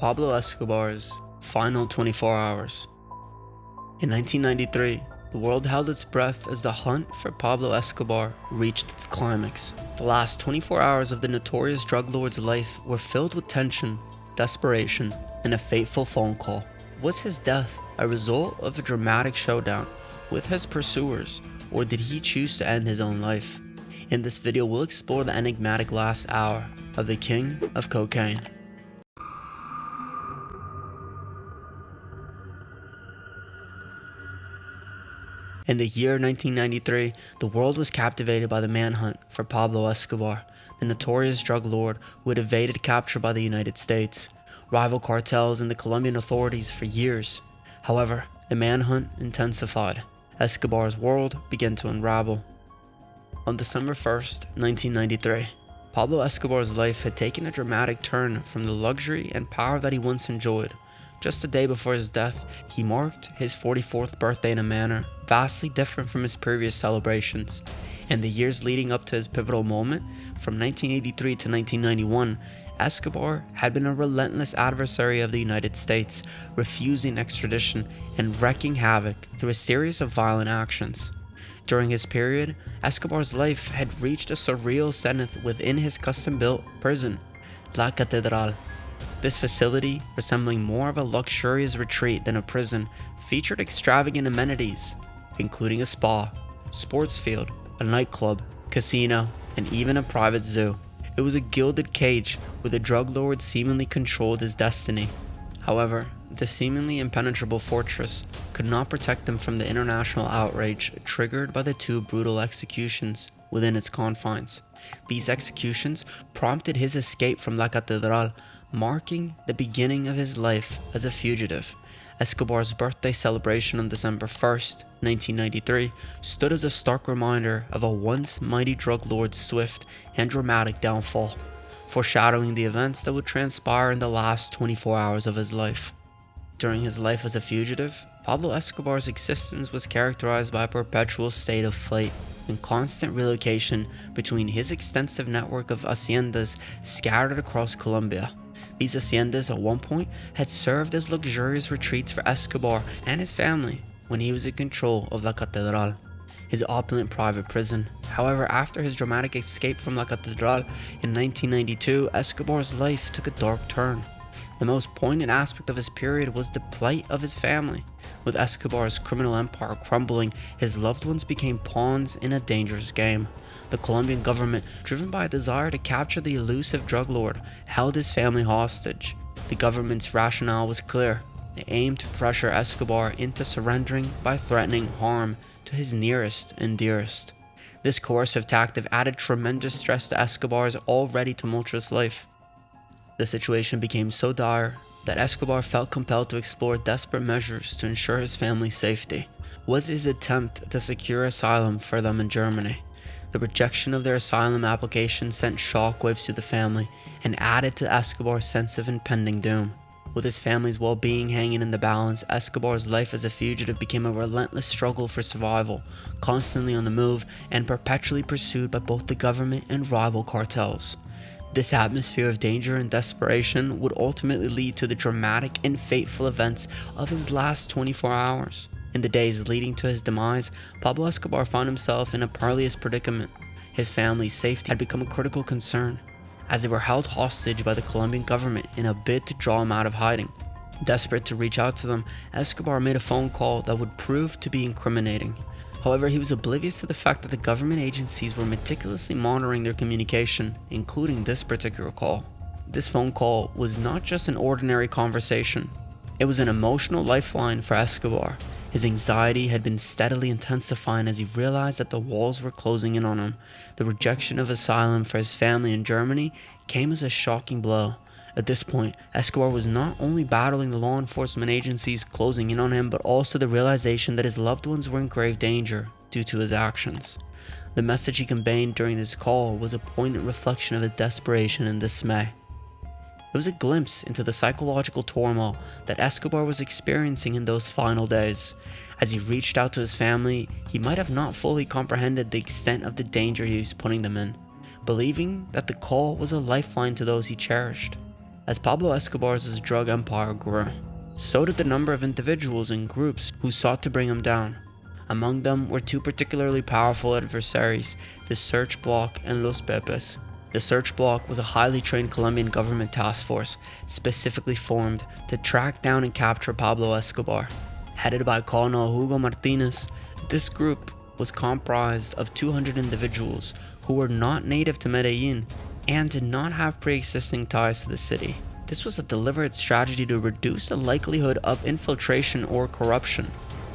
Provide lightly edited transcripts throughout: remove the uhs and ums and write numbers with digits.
Pablo Escobar's final 24 hours. In 1993, the world held its breath as the hunt for Pablo Escobar reached its climax. The last 24 hours of the notorious drug lord's life were filled with tension, desperation, and a fateful phone call. Was his death a result of a dramatic showdown with his pursuers, or did he choose to end his own life? In this video, we'll explore the enigmatic last hour of the King of Cocaine. In the year 1993, the world was captivated by the manhunt for Pablo Escobar, the notorious drug lord who had evaded capture by the United States, rival cartels, and the Colombian authorities for years. However, the manhunt intensified. Escobar's world began to unravel. On December 1st, 1993, Pablo Escobar's life had taken a dramatic turn from the luxury and power that he once enjoyed. Just a day before his death, he marked his 44th birthday in a manner vastly different from his previous celebrations. In the years leading up to his pivotal moment, from 1983 to 1991, Escobar had been a relentless adversary of the United States, refusing extradition and wreaking havoc through a series of violent actions. During his period, Escobar's life had reached a surreal zenith within his custom-built prison, La Catedral. This facility, resembling more of a luxurious retreat than a prison, featured extravagant amenities, including a spa, sports field, a nightclub, casino, and even a private zoo. It was a gilded cage where the drug lord seemingly controlled his destiny. However, the seemingly impenetrable fortress could not protect them from the international outrage triggered by the two brutal executions within its confines. These executions prompted his escape from La Catedral, marking the beginning of his life as a fugitive. Escobar's birthday celebration on December 1st, 1993, stood as a stark reminder of a once mighty drug lord's swift and dramatic downfall, foreshadowing the events that would transpire in the last 24 hours of his life. During his life as a fugitive, Pablo Escobar's existence was characterized by a perpetual state of flight and constant relocation between his extensive network of haciendas scattered across Colombia. These haciendas at one point had served as luxurious retreats for Escobar and his family when he was in control of La Catedral, his opulent private prison. However, after his dramatic escape from La Catedral in 1992, Escobar's life took a dark turn. The most poignant aspect of his period was the plight of his family. With Escobar's criminal empire crumbling, his loved ones became pawns in a dangerous game. The Colombian government, driven by a desire to capture the elusive drug lord, held his family hostage. The government's rationale was clear. They aimed to pressure Escobar into surrendering by threatening harm to his nearest and dearest. This coercive tactic added tremendous stress to Escobar's already tumultuous life. The situation became so dire that Escobar felt compelled to explore desperate measures to ensure his family's safety. Was his attempt to secure asylum for them in Germany. The rejection of their asylum application sent shockwaves to the family and added to Escobar's sense of impending doom. With his family's well-being hanging in the balance, Escobar's life as a fugitive became a relentless struggle for survival, constantly on the move and perpetually pursued by both the government and rival cartels. This atmosphere of danger and desperation would ultimately lead to the dramatic and fateful events of his last 24 hours. In the days leading to his demise, Pablo Escobar found himself in a perilous predicament. His family's safety had become a critical concern, as they were held hostage by the Colombian government in a bid to draw him out of hiding. Desperate to reach out to them, Escobar made a phone call that would prove to be incriminating. However, he was oblivious to the fact that the government agencies were meticulously monitoring their communication, including this particular call. This phone call was not just an ordinary conversation. It was an emotional lifeline for Escobar. His anxiety had been steadily intensifying as he realized that the walls were closing in on him. The rejection of asylum for his family in Germany came as a shocking blow. At this point, Escobar was not only battling the law enforcement agencies closing in on him, but also the realization that his loved ones were in grave danger due to his actions. The message he conveyed during this call was a poignant reflection of his desperation and dismay. It was a glimpse into the psychological turmoil that Escobar was experiencing in those final days. As he reached out to his family, he might have not fully comprehended the extent of the danger he was putting them in, believing that the call was a lifeline to those he cherished. As Pablo Escobar's drug empire grew, so did the number of individuals and groups who sought to bring him down. Among them were two particularly powerful adversaries, the Search Bloc and Los Pepes. The Search Bloc was a highly trained Colombian government task force specifically formed to track down and capture Pablo Escobar. Headed by Colonel Hugo Martinez, this group was comprised of 200 individuals who were not native to Medellin and did not have pre-existing ties to the city. This was a deliberate strategy to reduce the likelihood of infiltration or corruption.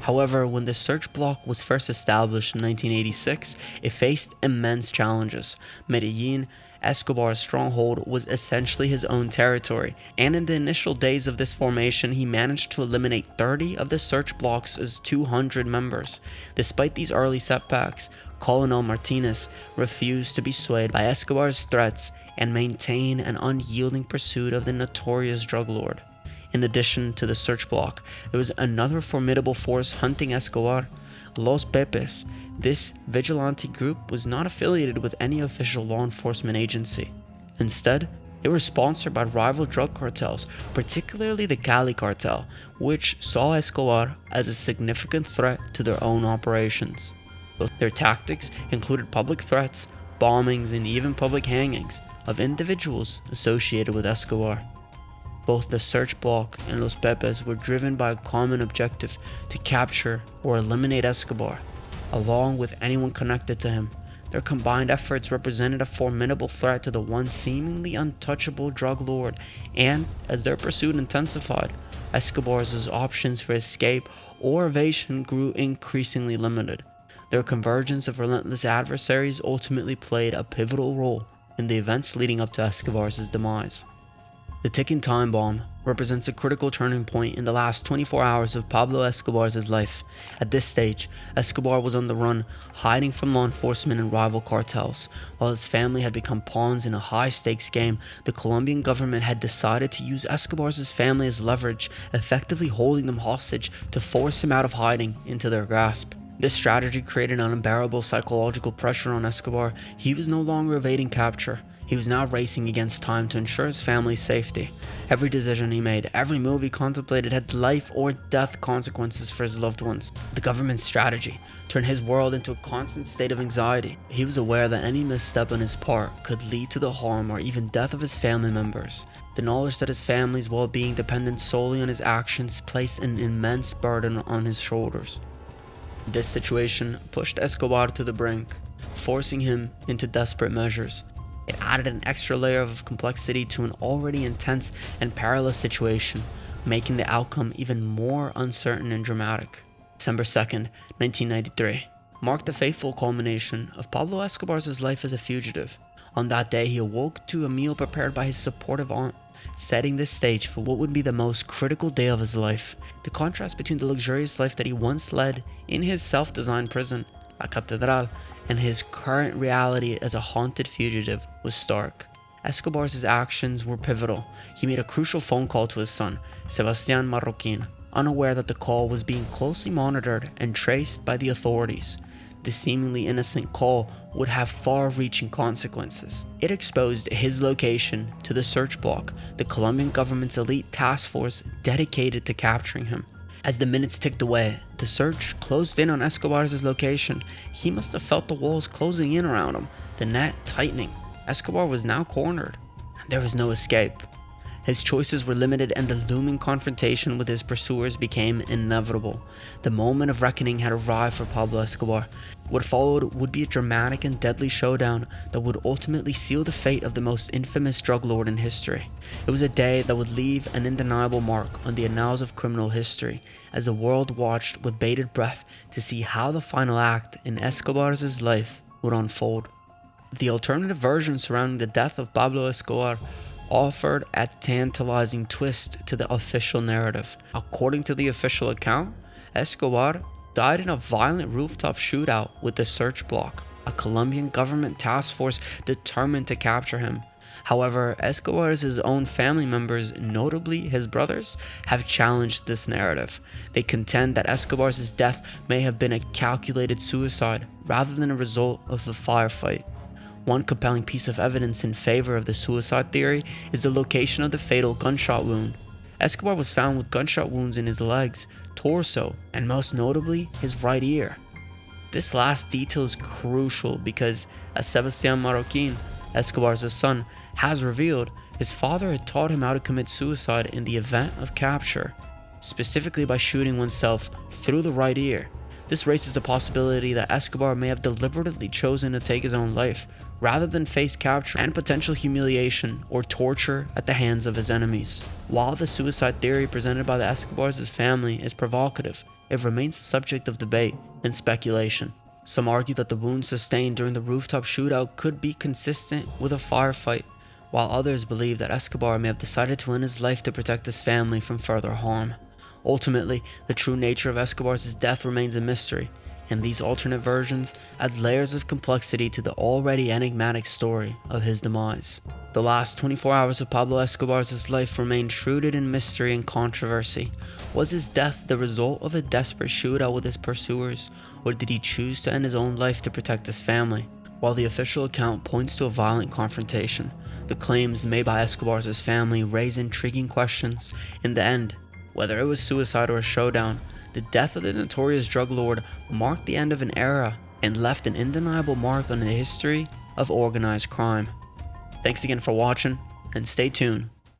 However, when the Search Bloc was first established in 1986, it faced immense challenges. Medellin, Escobar's stronghold, was essentially his own territory, and in the initial days of this formation, he managed to eliminate 30 of the Search Bloc's 200 members. Despite these early setbacks, Colonel Martinez refused to be swayed by Escobar's threats and maintain an unyielding pursuit of the notorious drug lord. In addition to the Search Bloc, there was another formidable force hunting Escobar, Los Pepes. This vigilante group was not affiliated with any official law enforcement agency. Instead, they were sponsored by rival drug cartels, particularly the Cali cartel, which saw Escobar as a significant threat to their own operations. Their tactics included public threats, bombings, and even public hangings of individuals associated with Escobar. Both the Search Bloc and Los Pepes were driven by a common objective to capture or eliminate Escobar, along with anyone connected to him. Their combined efforts represented a formidable threat to the once seemingly untouchable drug lord, and as their pursuit intensified, Escobar's options for escape or evasion grew increasingly limited. Their convergence of relentless adversaries ultimately played a pivotal role in the events leading up to Escobar's demise. The ticking time bomb represents a critical turning point in the last 24 hours of Pablo Escobar's life. At this stage, Escobar was on the run, hiding from law enforcement and rival cartels. While his family had become pawns in a high-stakes game, the Colombian government had decided to use Escobar's family as leverage, effectively holding them hostage to force him out of hiding into their grasp. This strategy created an unbearable psychological pressure on Escobar. He was no longer evading capture. He was now racing against time to ensure his family's safety. Every decision he made, every move he contemplated had life or death consequences for his loved ones. The government's strategy turned his world into a constant state of anxiety. He was aware that any misstep on his part could lead to the harm or even death of his family members. The knowledge that his family's well-being depended solely on his actions placed an immense burden on his shoulders. This situation pushed Escobar to the brink, forcing him into desperate measures. It added an extra layer of complexity to an already intense and perilous situation, making the outcome even more uncertain and dramatic. December 2nd, 1993, marked the fateful culmination of Pablo Escobar's life as a fugitive. On that day, he awoke to a meal prepared by his supportive aunt, setting the stage for what would be the most critical day of his life. The contrast between the luxurious life that he once led in his self-designed prison, La Catedral, and his current reality as a haunted fugitive was stark. Escobar's actions were pivotal. He made a crucial phone call to his son, Sebastián Marroquín, unaware that the call was being closely monitored and traced by the authorities. The seemingly innocent call would have far-reaching consequences. It exposed his location to the Search Bloc, the Colombian government's elite task force dedicated to capturing him. As the minutes ticked away, the search closed in on Escobar's location. He must have felt the walls closing in around him, the net tightening. Escobar was now cornered, and there was no escape. His choices were limited, and the looming confrontation with his pursuers became inevitable. The moment of reckoning had arrived for Pablo Escobar. What followed would be a dramatic and deadly showdown that would ultimately seal the fate of the most infamous drug lord in history. It was a day that would leave an undeniable mark on the annals of criminal history, as the world watched with bated breath to see how the final act in Escobar's life would unfold. The alternative version surrounding the death of Pablo Escobar offered a tantalizing twist to the official narrative. According to the official account, Escobar died in a violent rooftop shootout with the Search Bloc, a Colombian government task force determined to capture him. However, Escobar's own family members, notably his brothers, have challenged this narrative. They contend that Escobar's death may have been a calculated suicide rather than a result of the firefight. One compelling piece of evidence in favor of the suicide theory is the location of the fatal gunshot wound. Escobar was found with gunshot wounds in his legs, torso, and most notably, his right ear. This last detail is crucial because, as Sebastian Marroquin, Escobar's son, has revealed, his father had taught him how to commit suicide in the event of capture, specifically by shooting oneself through the right ear. This raises the possibility that Escobar may have deliberately chosen to take his own life, rather than face capture and potential humiliation or torture at the hands of his enemies. While the suicide theory presented by the Escobars' family is provocative, it remains the subject of debate and speculation. Some argue that the wounds sustained during the rooftop shootout could be consistent with a firefight, while others believe that Escobar may have decided to end his life to protect his family from further harm. Ultimately, the true nature of Escobar's death remains a mystery, and these alternate versions add layers of complexity to the already enigmatic story of his demise. The last 24 hours of Pablo Escobar's life remained shrouded in mystery and controversy. Was his death the result of a desperate shootout with his pursuers, or did he choose to end his own life to protect his family? While the official account points to a violent confrontation, the claims made by Escobar's family raise intriguing questions. In the end, whether it was suicide or a showdown, the death of the notorious drug lord marked the end of an era and left an undeniable mark on the history of organized crime. Thanks again for watching, and stay tuned